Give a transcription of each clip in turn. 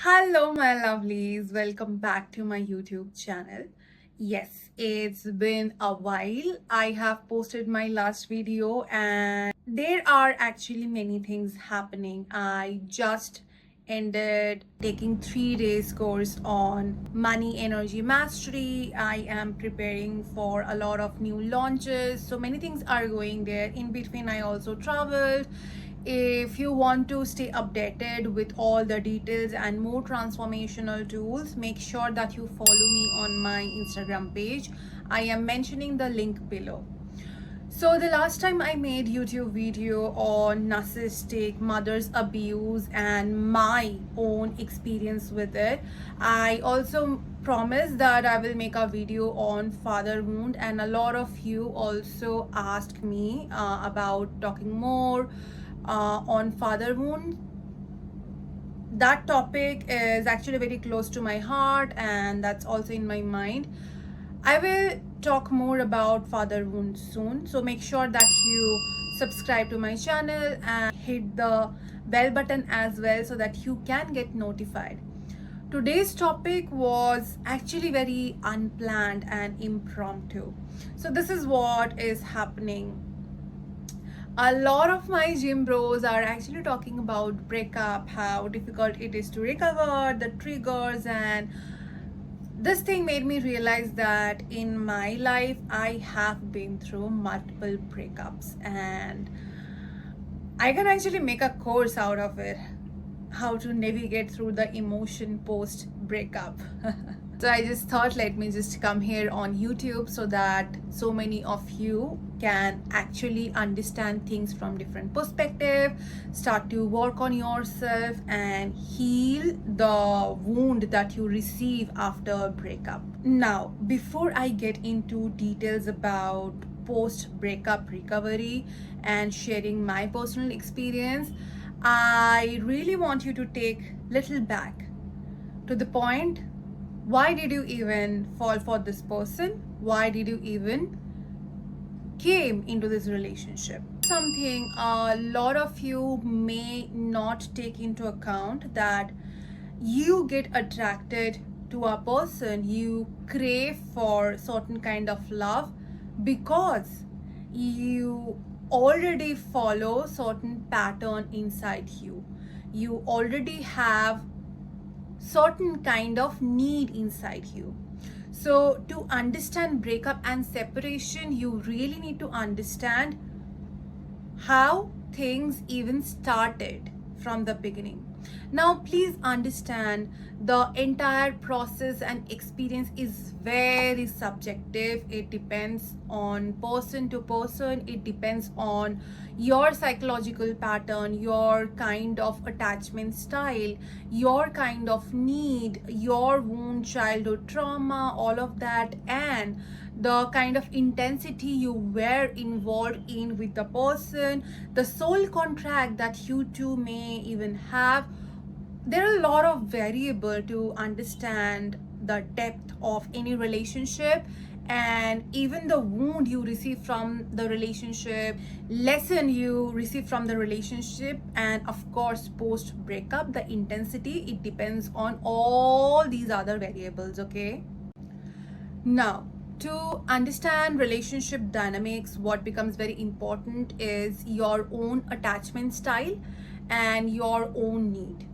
Hello, my lovelies. Welcome back to my YouTube channel. Yes, it's been a while. I have posted my last video, and there are actually many things happening. I just ended taking 3 days course on money energy mastery. I am preparing for a lot of new launches. So many things are going there. In between, I also traveled. If you want to stay updated with all the details and more transformational tools, make sure that you follow me on my Instagram page. I am mentioning the link below. So the last time I made YouTube video on narcissistic mother's abuse and my own experience with it, I also promised that I will make a video on father wound, and a lot of you also asked me about talking more on father wound. That topic is actually very close to my heart, and that's also in my mind. I will talk more about father wound soon, so make sure that you subscribe to my channel and hit the bell button as well so that you can get notified. Today's topic was actually very unplanned and impromptu. So this is what is happening. A lot of my gym bros are actually talking about breakup, how difficult it is to recover, the triggers, and this thing made me realize that in my life I have been through multiple breakups, and I can actually make a course out of it, how to navigate through the emotion post breakup. So I just thought, let me just come here on YouTube so that so many of you can actually understand things from different perspective, start to work on yourself and heal the wound that you receive after a breakup. Now, before I get into details about post breakup recovery and sharing my personal experience, I really want you to take little back to the point. Why did you even fall for this person? Why did you even came into this relationship? Something a lot of you may not take into account, that you get attracted to a person, you crave for certain kind of love because you already follow certain pattern inside you. You already have certain kind of need inside you. So to understand breakup and separation, you really need to understand how things even started from the beginning. Now, please understand, the entire process and experience is very subjective. It depends on person to person. It depends on your psychological pattern, your kind of attachment style, your kind of need, your wound, childhood trauma, all of that, and the kind of intensity you were involved in with the person, the soul contract that you two may even have. There are a lot of variables to understand the depth of any relationship, and even the wound you receive from the relationship, lesson you receive from the relationship, and of course post breakup, the intensity, it depends on all these other variables. Okay, now, to understand relationship dynamics, what becomes very important is your own attachment style and your own need.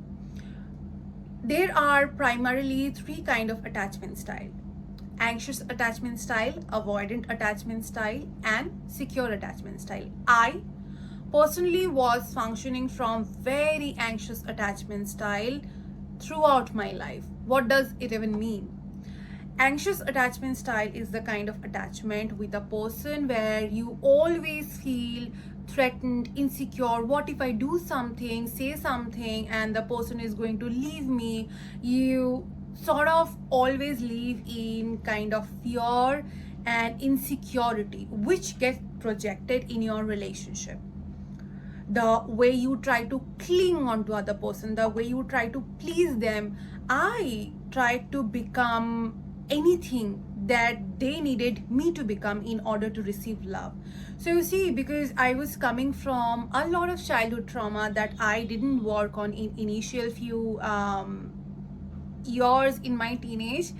There are primarily three kind of attachment style: anxious attachment style, avoidant attachment style, and secure attachment style. I personally was functioning from very anxious attachment style throughout my life. What does it even mean? Anxious attachment style is the kind of attachment with a person where you always feel threatened, insecure. What if I do something, say something, and the person is going to leave me? You sort of always live in kind of fear and insecurity, which gets projected in your relationship. The way you try to cling on to other person, the way you try to please them. I tried to become anything that they needed me to become in order to receive love. So you see, because I was coming from a lot of childhood trauma that I didn't work on in initial few years in my teenage.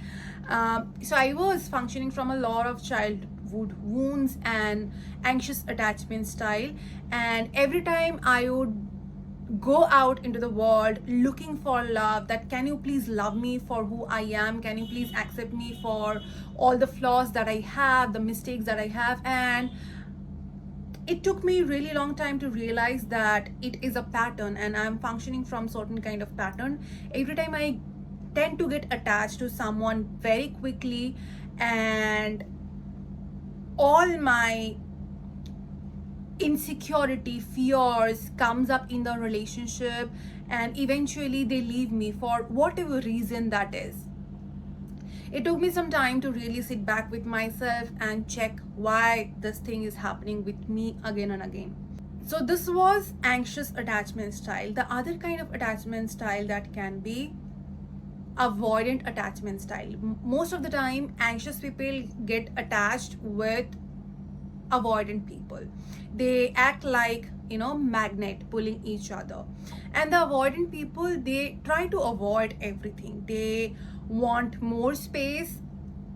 So I was functioning from a lot of childhood wounds and anxious attachment style, and every time I would go out into the world looking for love, that can you please love me for who I am, can you please accept me for all the flaws that I have, the mistakes that I have. And it took me really long time to realize that it is a pattern and I'm functioning from certain kind of pattern. Every time I tend to get attached to someone very quickly, and all my insecurity, fears comes up in the relationship, and eventually they leave me for whatever reason that is. It took me some time to really sit back with myself and check why this thing is happening with me again and again. So this was anxious attachment style. The other kind of attachment style that can be avoidant attachment style. Most of the time anxious people get attached with avoidant people. They act like, magnet pulling each other. And the avoidant people, they try to avoid everything. They want more space.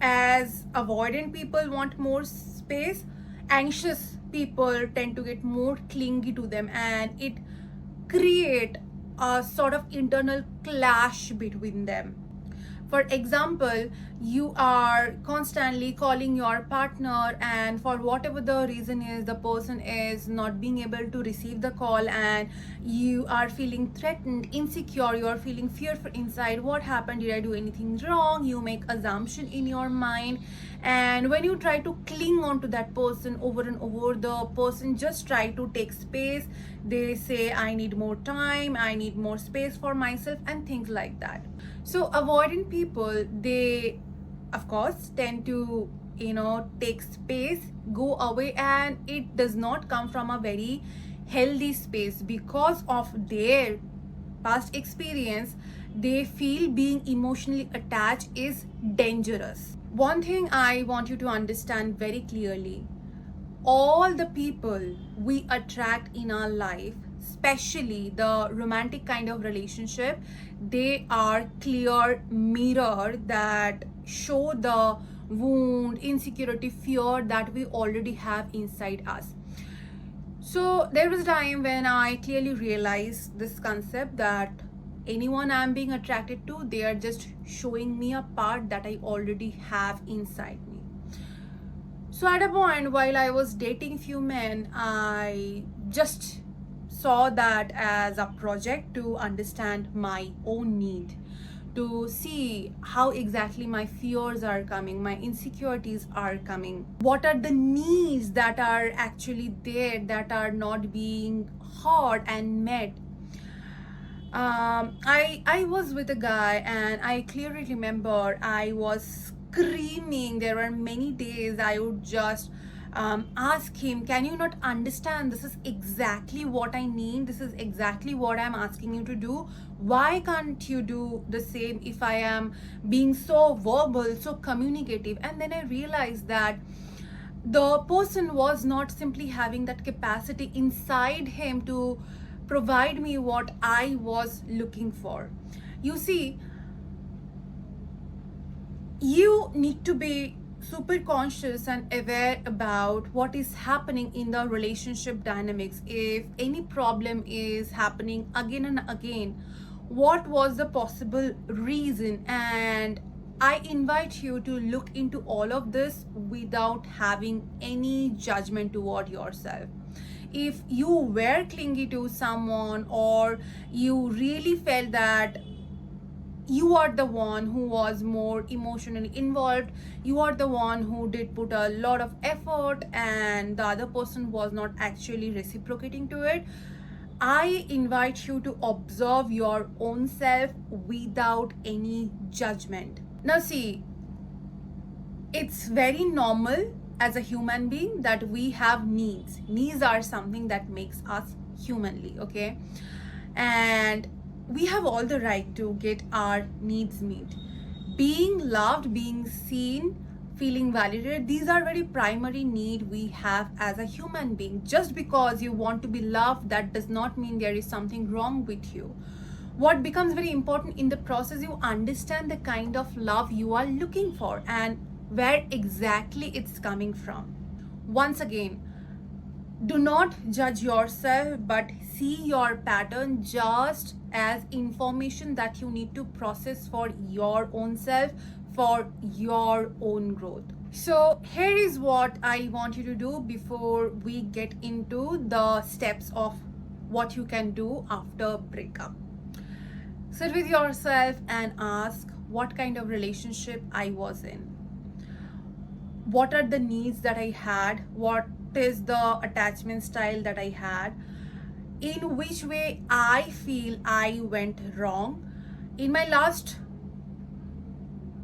As avoidant people want more space, anxious people tend to get more clingy to them, and it create a sort of internal clash between them. For example, you are constantly calling your partner, and for whatever the reason is, the person is not being able to receive the call, and you are feeling threatened, insecure, you are feeling fearful inside. What happened? Did I do anything wrong? You make assumption in your mind, and when you try to cling on to that person over and over, the person just try to take space. They say, I need more time, I need more space for myself, and things like that. So avoidant people, they of course tend to take space, go away, and it does not come from a very healthy space. Because of their past experience, they feel being emotionally attached is dangerous. One thing I want you to understand very clearly: all the people we attract in our life, especially the romantic kind of relationship, they are clear mirror that show the wound, insecurity, fear that we already have inside us. So there was a time when I clearly realized this concept that anyone I'm being attracted to, they are just showing me a part that I already have inside me. So at a point while I was dating few men, I just saw that as a project to understand my own need, to see how exactly my fears are coming, my insecurities are coming, what are the needs that are actually there that are not being heard and met. I was with a guy, and I clearly remember I was screaming. There were many days I would just ask him, can you not understand? This is exactly what I need. This is exactly what I'm asking you to do. Why can't you do the same if I am being so verbal, so communicative? And then I realized that the person was not simply having that capacity inside him to provide me what I was looking for. You see, you need to be super conscious and aware about what is happening in the relationship dynamics. If any problem is happening again and again, what was the possible reason? And I invite you to look into all of this without having any judgment toward yourself. If you were clingy to someone, or you really felt that you are the one who was more emotionally involved, you are the one who did put a lot of effort, and the other person was not actually reciprocating to it, I invite you to observe your own self without any judgment. Now see, it's very normal as a human being that we have needs. Needs are something that makes us humanly, okay? And we have all the right to get our needs met. Being loved, being seen, feeling validated, these are very primary need we have as a human being. Just because you want to be loved, that does not mean there is something wrong with you. What becomes very important in the process, you understand the kind of love you are looking for and where exactly it's coming from. Once again, do not judge yourself, but see your pattern just as information that you need to process for your own self, for your own growth. So here is what I want you to do before we get into the steps of what you can do after breakup. Sit with yourself and ask what kind of relationship I was in. What are the needs that I had? What is the attachment style that I had? In which way I feel I went wrong? In my last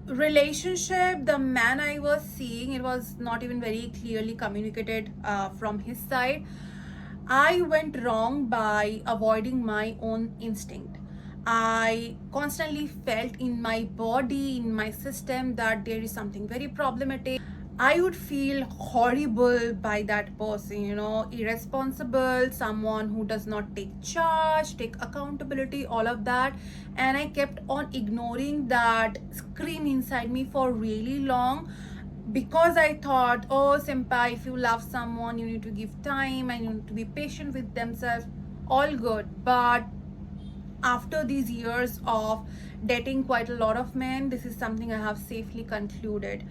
relationship, the man I was seeing, it was not even very clearly communicated from his side. I went wrong by avoiding my own instinct. I constantly felt in my body, in my system, that there is something very problematic. I would feel horrible by that person, irresponsible, someone who does not take charge, take accountability, all of that. And I kept on ignoring that scream inside me for really long, because I thought, oh, Senpai, if you love someone, you need to give time and you need to be patient with themselves. All good. But after these years of dating quite a lot of men, this is something I have safely concluded.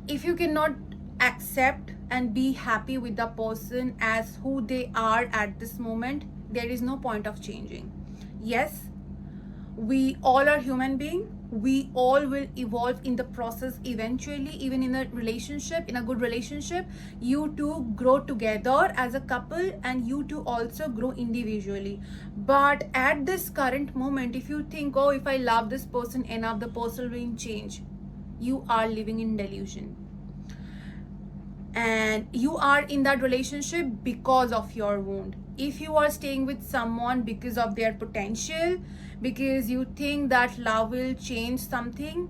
If you cannot accept and be happy with the person as who they are at this moment, there is no point of changing. Yes, we all are human beings. We all will evolve in the process eventually. Even in a relationship, in a good relationship, you two grow together as a couple and you two also grow individually. But at this current moment, if you think, oh, if I love this person enough, the person will change, you are living in delusion. And you are in that relationship because of your wound. If you are staying with someone because of their potential, because you think that love will change something,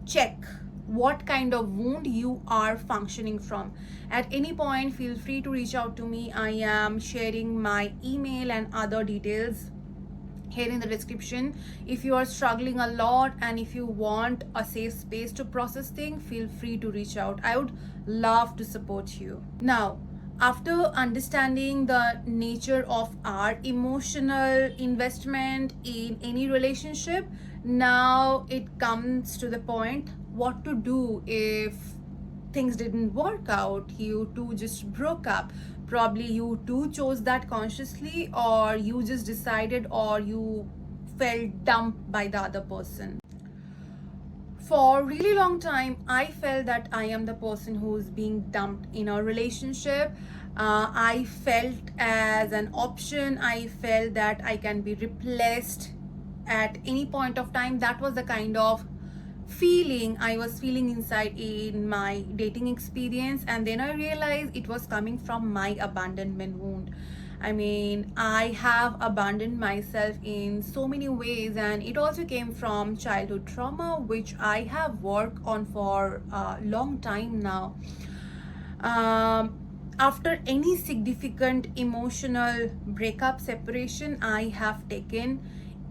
check what kind of wound you are functioning from. At any point, feel free to reach out to me. I am sharing my email and other details here in the description. If you are struggling a lot and if you want a safe space to process things, feel free to reach out. I would love to support you. Now, after understanding the nature of our emotional investment in any relationship, now it comes to the point what to do if things didn't work out, you two just broke up. Probably you two chose that consciously, or you just decided, or you felt dumped by the other person. For a really long time, I felt that I am the person who's being dumped in a relationship. I felt as an option. I felt that I can be replaced at any point of time. That was the kind of feeling I was feeling inside in my dating experience. And then I realized it was coming from my abandonment wound. I mean, I have abandoned myself in so many ways, and it also came from childhood trauma, which I have worked on for a long time now. After any significant emotional breakup, separation, I have taken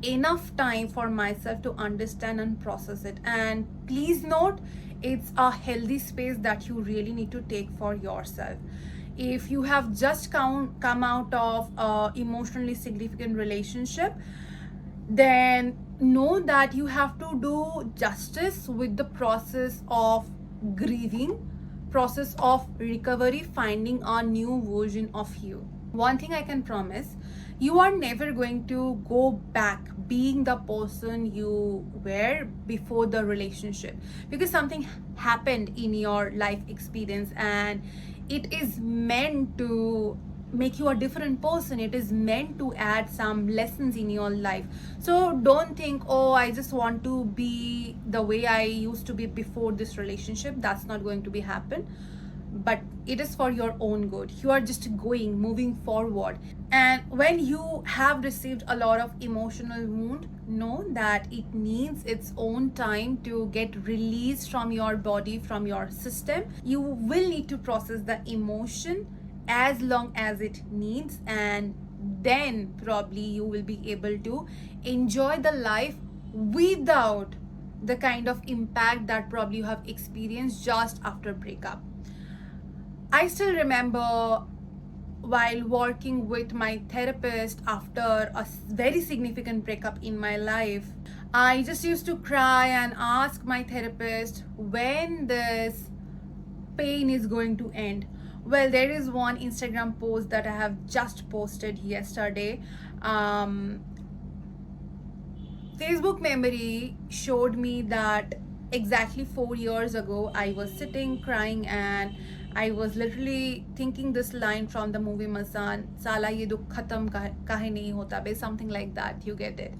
enough time for myself to understand and process it. And please note, it's a healthy space that you really need to take for yourself. If you have just come out of a emotionally significant relationship, then know that you have to do justice with the process of grieving, process of recovery, finding a new version of you. One thing I can promise, you are never going to go back being the person you were before the relationship, because something happened in your life experience and it is meant to make you a different person. It is meant to add some lessons in your life. So don't think, oh, I just want to be the way I used to be before this relationship. That's not going to be happen. But it is for your own good. You are just moving forward. And when you have received a lot of emotional wound, know that it needs its own time to get released from your body, from your system. You will need to process the emotion as long as it needs, and then probably you will be able to enjoy the life without the kind of impact that probably you have experienced just after breakup. I still remember while working with my therapist after a very significant breakup in my life, I just used to cry and ask my therapist when this pain is going to end. Well, there is one Instagram post that I have just posted yesterday. Facebook memory showed me that exactly 4 years ago, I was sitting crying and I was literally thinking this line from the movie Masan, Sala ye dukh khatam kahe nahi hota be, something like that, you get it.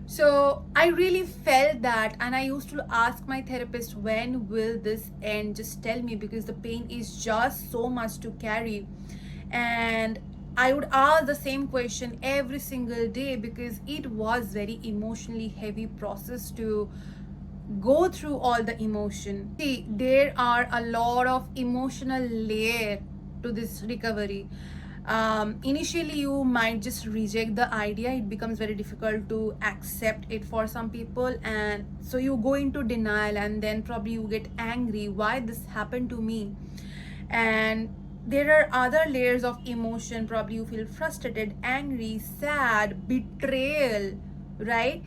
So I really felt that, and I used to ask my therapist, when will this end? Just tell me, because the pain is just so much to carry. And I would ask the same question every single day because it was very emotionally heavy process to go through all the emotion. See, there are a lot of emotional layer to this recovery. Initially you might just reject the idea. It becomes very difficult to accept it for some people, and so you go into denial, and then probably you get angry, why this happened to me. And there are other layers of emotion. Probably you feel frustrated, angry, sad, betrayal, right?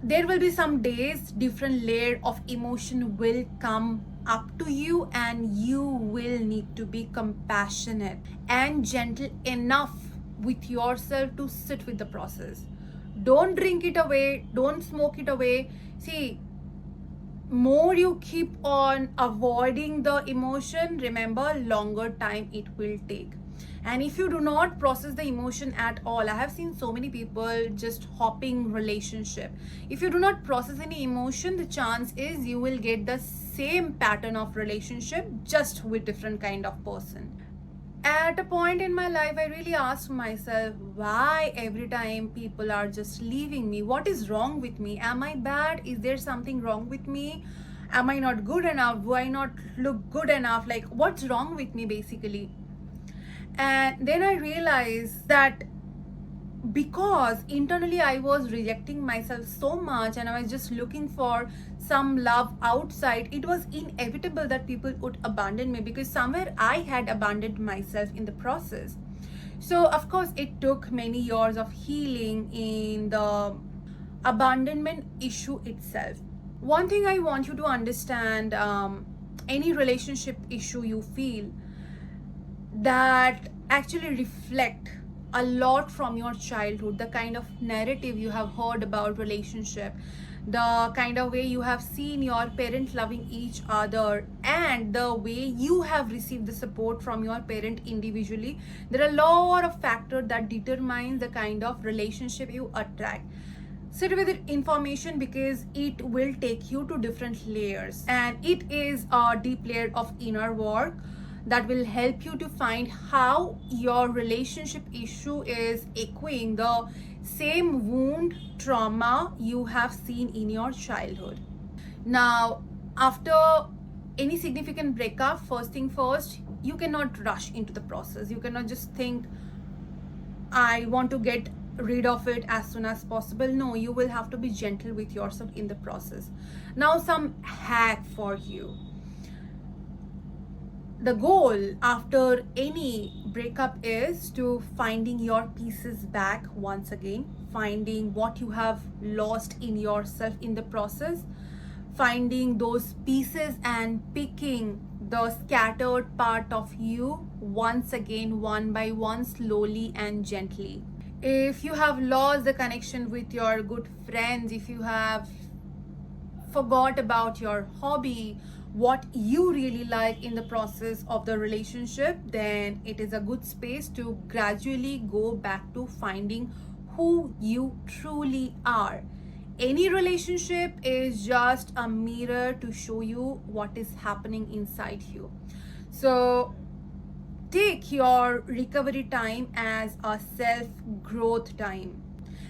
There will be some days different layer of emotion will come up to you, and you will need to be compassionate and gentle enough with yourself to sit with the process. Don't drink it away, don't smoke it away. See, more you keep on avoiding the emotion, remember, longer time it will take. And if you do not process the emotion at all, I have seen so many people just hopping relationship. If you do not process any emotion, the chance is you will get the same pattern of relationship, just with different kind of person. At a point in my life, I really asked myself, why every time people are just leaving me? What is wrong with me? Am I bad? Is there something wrong with me? Am I not good enough? Do I not look good enough? Like, what's wrong with me basically? And then I realized that because internally I was rejecting myself so much and I was just looking for some love outside, it was inevitable that people would abandon me, because somewhere I had abandoned myself in the process. So of course it took many years of healing in the abandonment issue itself. One thing I want you to understand, any relationship issue you feel, that actually reflect a lot from your childhood, the kind of narrative you have heard about relationship, the kind of way you have seen your parents loving each other, and the way you have received the support from your parent individually. There are a lot of factors that determine the kind of relationship you attract. Sit with information because it will take you to different layers, and it is a deep layer of inner work that will help you to find how your relationship issue is echoing the same wound, trauma you have seen in your childhood. Now, after any significant breakup, first thing first, you cannot rush into the process. You cannot just think, I want to get rid of it as soon as possible. No, you will have to be gentle with yourself in the process. Now, some hack for you. The goal after any breakup is to finding your pieces back once again, finding what you have lost in yourself in the process, finding those pieces and picking the scattered part of you once again, one by one, slowly and gently. If you have lost the connection with your good friends, if you have forgot about your hobby, what you really like in the process of the relationship, then it is a good space to gradually go back to finding who you truly are. Any relationship is just a mirror to show you what is happening inside you. So take your recovery time as a self-growth time,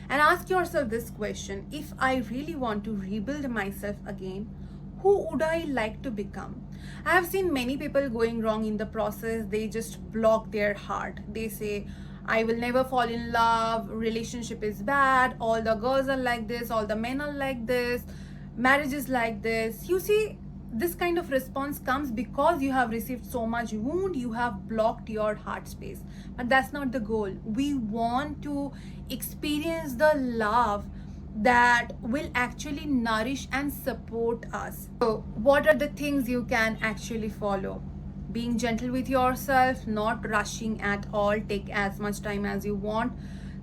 and ask yourself this question: if I really want to rebuild myself again, who would I like to become? I have seen many people going wrong in the process. They just block their heart. They say, I will never fall in love, relationship is bad, all the girls are like this, all the men are like this, marriage is like this. You see, this kind of response comes because you have received so much wound, you have blocked your heart space. But that's not the goal. We want to experience the love that will actually nourish and support us. So what are the things you can actually follow? Being gentle with yourself, not rushing at all, take as much time as you want.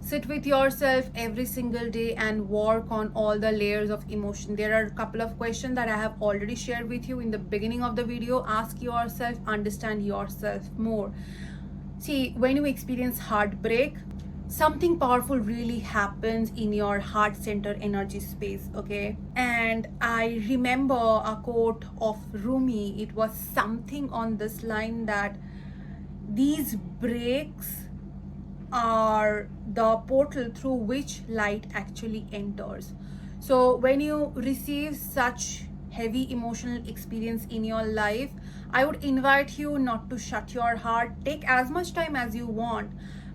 Sit with yourself every single day and work on all the layers of emotion. There are a couple of questions that I have already shared with you in the beginning of the video. Ask yourself, understand yourself more. See, when you experience heartbreak, something powerful really happens in your heart center energy space, okay? And I remember a quote of Rumi. It was something on this line that these breaks are the portal through which light actually enters. So when you receive such heavy emotional experience in your life, I would invite you not to shut your heart. Take as much time as you want,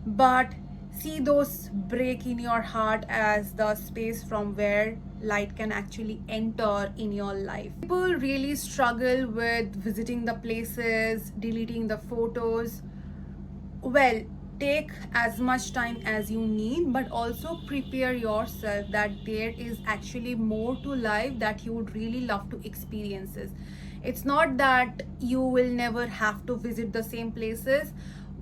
but see those break in your heart as the space from where light can actually enter in your life. People really struggle with visiting the places, deleting the photos. Well, take as much time as you need, but also prepare yourself that there is actually more to life that you would really love to experience. It's not that you will never have to visit the same places.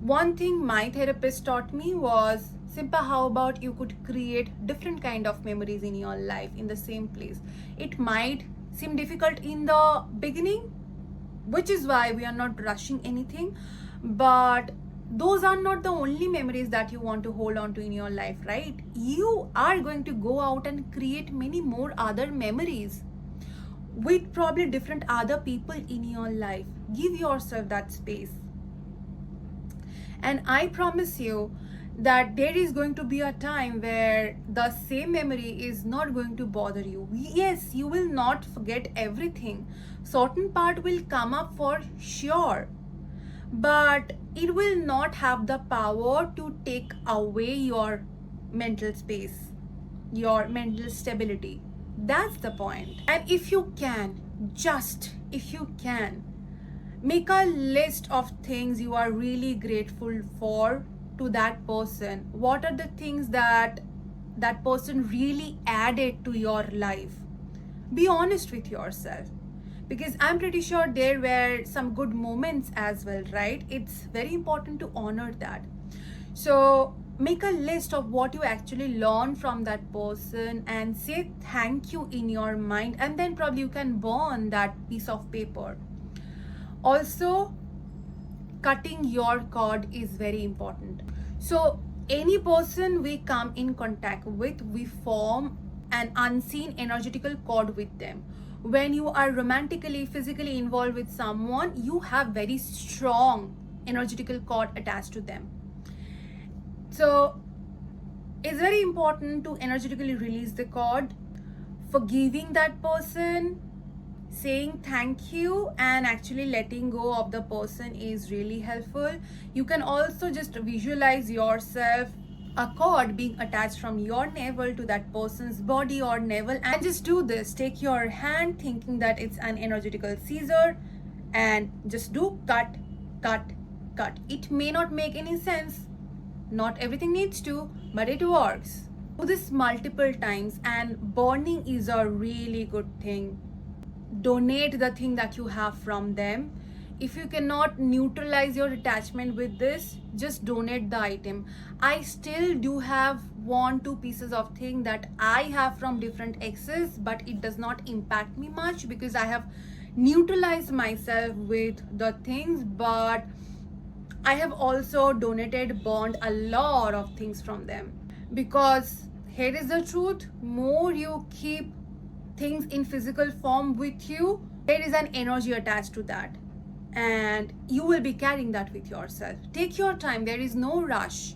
One thing my therapist taught me was, Simpa, how about you could create different kind of memories in your life in the same place? It might seem difficult in the beginning, which is why we are not rushing anything, but those are not the only memories that you want to hold on to in your life, right? You are going to go out and create many more other memories with probably different other people in your life. Give yourself that space. And I promise you that there is going to be a time where the same memory is not going to bother you. Yes, you will not forget everything. Certain part will come up for sure, but it will not have the power to take away your mental space, your mental stability. That's the point. And if you can, just if you can, make a list of things you are really grateful for to that person. What are the things that that person really added to your life? Be honest with yourself, because I'm pretty sure there were some good moments as well, right? It's very important to honor that. So make a list of what you actually learn from that person and say thank you in your mind, and then probably you can burn that piece of paper. Also, cutting your cord is very important. So any person we come in contact with, we form an unseen energetical cord with them. When you are romantically, physically involved with someone, you have very strong energetical cord attached to them. So it's very important to energetically release the cord. Forgiving that person, saying thank you, and actually letting go of the person is really helpful. You can also just visualize yourself a cord being attached from your navel to that person's body or navel, and just do this. Take your hand thinking that it's an energetical scissor and just do cut, cut, cut. It may not make any sense, not everything needs to, but it works. Do this multiple times, and burning is a really good thing. Donate the thing that you have from them. If you cannot neutralize your attachment with this, just donate the item. I still do have 1-2 pieces of thing that I have from different exes, but it does not impact me much because I have neutralized myself with the things. But I have also donated, burned a lot of things from them, because here is the truth: more you keep things in physical form with you, there is an energy attached to that, and you will be carrying that with yourself. Take your time, there is no rush,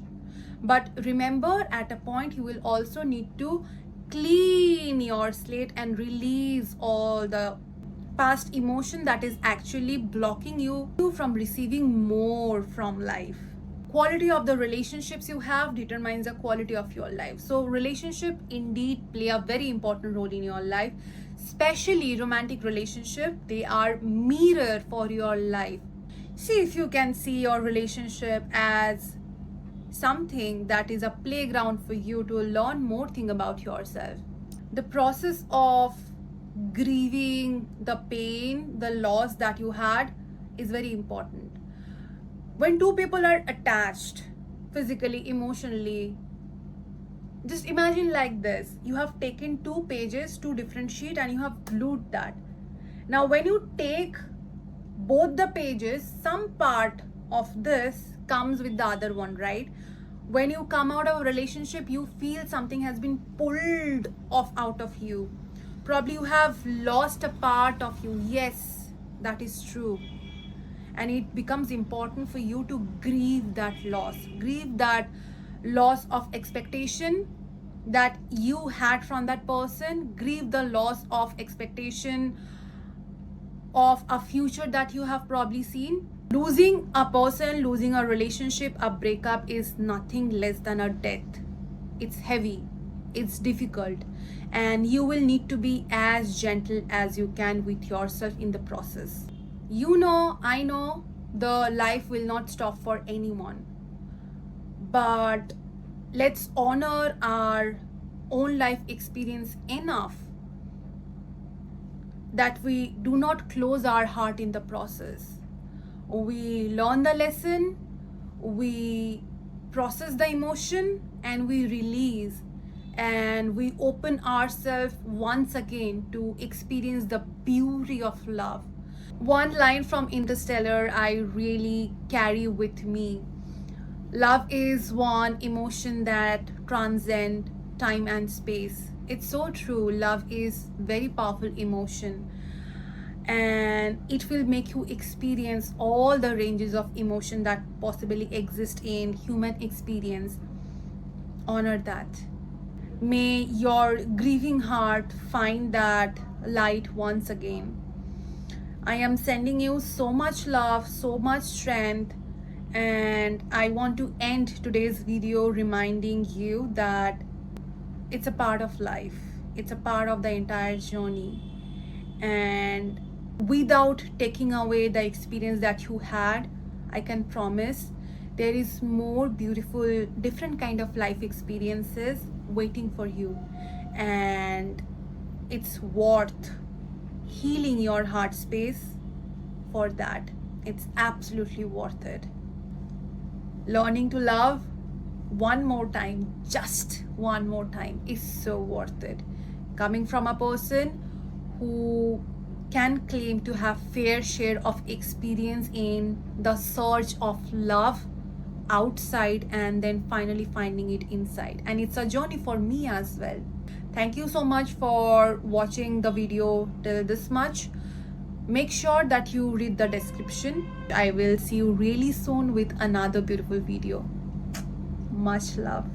but remember, at a point you will also need to clean your slate and release all the past emotion that is actually blocking you from receiving more from life. Quality of the relationships you have determines the quality of your life. So relationship indeed play a very important role in your life, especially romantic relationship. They are mirror for your life. See if you can see your relationship as something that is a playground for you to learn more thing about yourself. The process of grieving the pain, the loss that you had is very important. When two people are attached physically, emotionally, just imagine like this. You have taken two pages, two different sheets, and you have glued that. Now when you take both the pages, some part of this comes with the other one, right? When you come out of a relationship, you feel something has been pulled off out of you. Probably you have lost a part of you. Yes, that is true. And it becomes important for you to grieve that loss. Grieve that loss of expectation that you had from that person. Grieve the loss of expectation of a future that you have probably seen. Losing a person, losing a relationship, a breakup is nothing less than a death. It's heavy, it's difficult, and you will need to be as gentle as you can with yourself in the process. You know, I know the life will not stop for anyone, but let's honor our own life experience enough that we do not close our heart in the process. We learn the lesson, we process the emotion, and we release, and we open ourselves once again to experience the beauty of love. One line from Interstellar I really carry with me. Love is one emotion that transcends time and space. It's so true. Love is very powerful emotion, and it will make you experience all the ranges of emotion that possibly exist in human experience. Honor that. May your grieving heart find that light once again. I am sending you so much love, so much strength, and I want to end today's video reminding you that it's a part of life. It's a part of the entire journey, and without taking away the experience that you had, I can promise there is more beautiful, different kind of life experiences waiting for you, and it's worth healing your heart space for that. It's absolutely worth it. Learning to love one more time, just one more time, is so worth it. Coming from a person who can claim to have fair share of experience in the search of love outside and then finally finding it inside, and it's a journey for me as well. Thank you so much for watching the video till this much. Make sure that you read the description. I will see you really soon with another beautiful video. Much love.